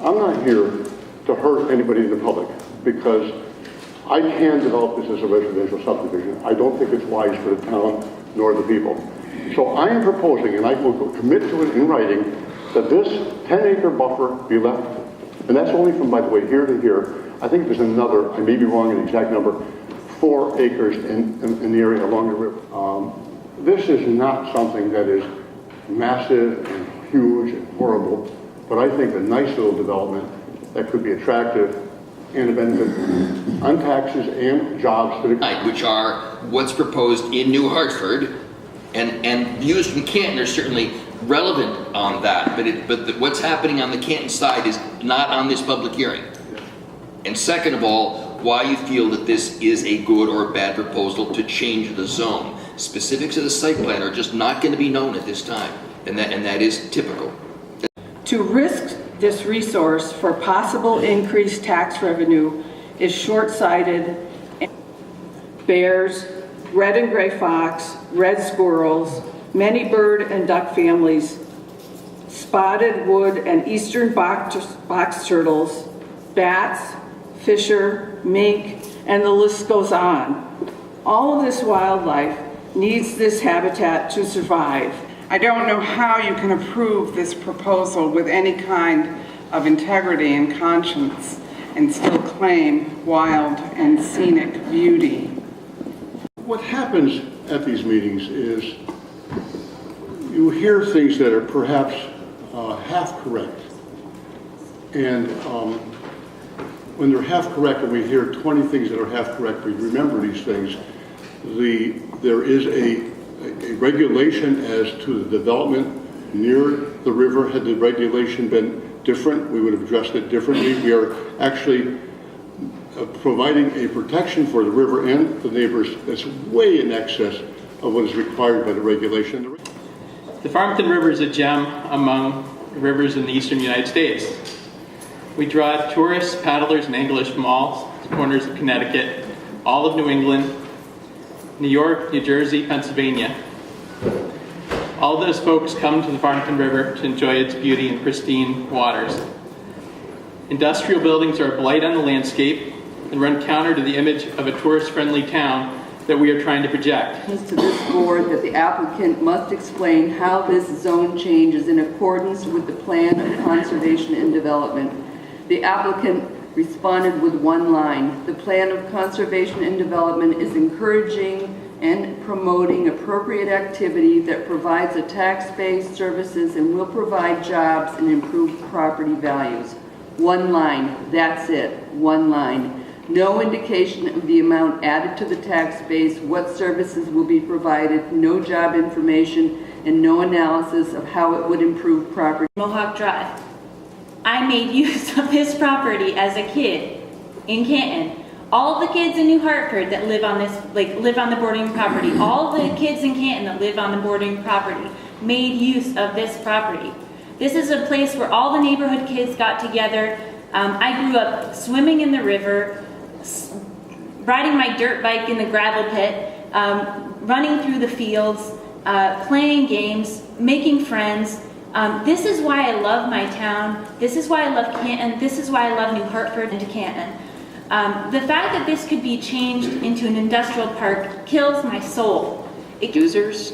I'm not here to hurt anybody in the public because I can develop this as a residential subdivision. I don't think it's wise for the town nor the people. So I am proposing, and I will commit to it in writing, that this 10-acre buffer be left, and that's only from, by the way, here to here. I think there's another, I may be wrong in the exact number, 4 acres in the area along the river. This is not something that is massive and huge and horrible, but I think a nice little development that could be attractive and a benefit on taxes and jobs to the which are what's proposed in New Hartford, and views from Canton are certainly relevant on that, but what's happening on the Canton side is not on this public hearing. And second of all, why you feel that this is a good or bad proposal to change the zone. Specifics of the site plan are just not going to be known at this time, and that is typical. To risk this resource for possible increased tax revenue is short-sighted. Bears, red and gray fox, red squirrels, many bird and duck families, spotted wood and eastern box turtles, bats, fisher, mink, and the list goes on. All of this wildlife needs this habitat to survive. I don't know how you can approve this proposal with any kind of integrity and conscience and still claim wild and scenic beauty. What happens at these meetings is you hear things that are perhaps half correct. And when they're half correct and we hear 20 things that are half correct, we remember these things. There is a regulation as to the development near the river. Had the regulation been different, we would have addressed it differently. We are actually providing a protection for the river and the neighbors that's way in excess of what is required by the regulation. The Farmington River is a gem among rivers in the eastern United States. We draw tourists, paddlers, and anglers from all corners of Connecticut, all of New England, New York, New Jersey, Pennsylvania. All those folks come to the Farmington River to enjoy its beauty and pristine waters. Industrial buildings are a blight on the landscape and run counter to the image of a tourist-friendly town that we are trying to project. To this board that the applicant must explain how this zone change is in accordance with the plan of conservation and development. The applicant responded with one line. The plan of conservation and development is encouraging and promoting appropriate activity that provides a tax-based services and will provide jobs and improve property values. One line, that's it, one line. No indication of the amount added to the tax base, what services will be provided, no job information, and no analysis of how it would improve property. Mohawk Drive. I made use of this property as a kid in Canton. All the kids in New Hartford that live on this, live on the bordering property, all the kids in Canton that live on the bordering property made use of this property. This is a place where all the neighborhood kids got together. I grew up swimming in the river, riding my dirt bike in the gravel pit, running through the fields, playing games, making friends. This is why I love my town. This is why I love Canton. This is why I love New Hartford and Canton. The fact that this could be changed into an industrial park kills my soul. Users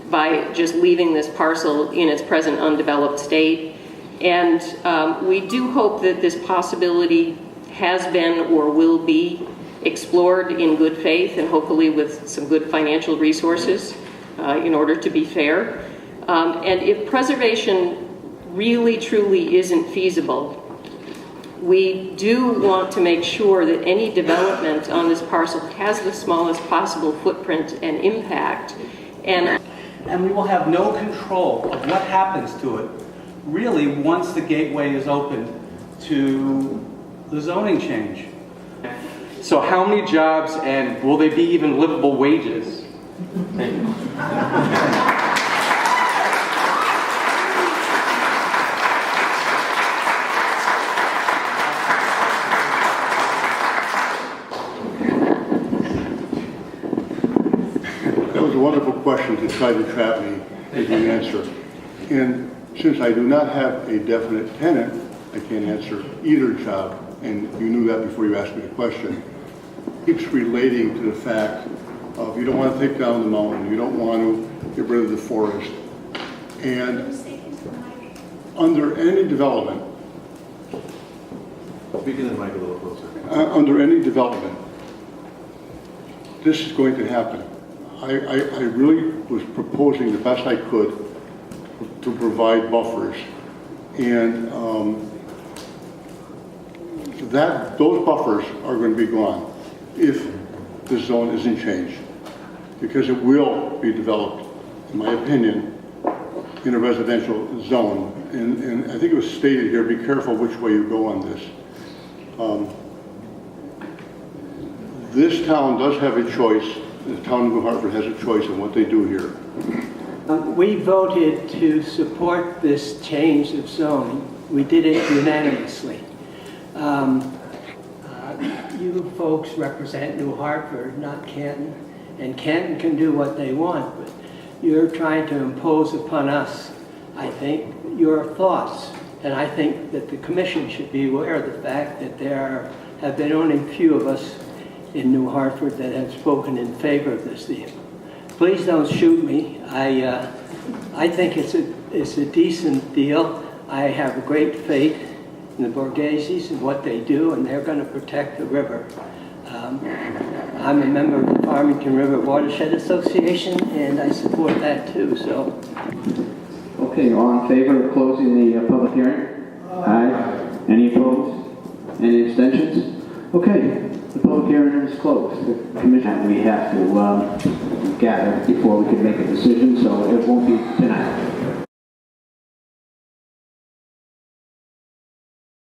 by just leaving this parcel in its present undeveloped state. And we do hope that this possibility has been or will be explored in good faith and hopefully with some good financial resources in order to be fair. And if preservation really truly isn't feasible, we do want to make sure that any development on this parcel has the smallest possible footprint and impact. And we will have no control of what happens to it, really, once the gateway is open to the zoning change. So how many jobs, and will they be even livable wages? That was a wonderful question to try to trap me into an answer. And since I do not have a definite tenant, I can't answer either job, and you knew that before you asked me the question, keeps relating to the fact of you don't want to take down the mountain, you don't want to get rid of the forest. And under any development, Speaking to the mic a little closer. under any development, this is going to happen. I really was proposing the best I could to provide buffers. And those buffers are going to be gone if the zone isn't changed. Because it will be developed, in my opinion, in a residential zone. And I think it was stated here, be careful which way you go on this. This town does have a choice. The town of New Hartford has a choice in what they do here. We voted to support this change of zoning. We did it unanimously. You folks represent New Hartford, not Canton, and Canton can do what they want, but you're trying to impose upon us, I think, your thoughts. And I think that the commission should be aware of the fact that there have been only a few of us in New Hartford that have spoken in favor of this deal. Please don't shoot me. I think it's a decent deal. I have great faith in the Borgheses and what they do, and they're going to protect the river. I'm a member of the Farmington River Watershed Association, and I support that too. So, okay, all in favor of closing the public hearing? Aye. Any opposed? Any abstentions? Okay, the public hearing is closed. The commission, we have to gather before we can make a decision, so it won't be tonight.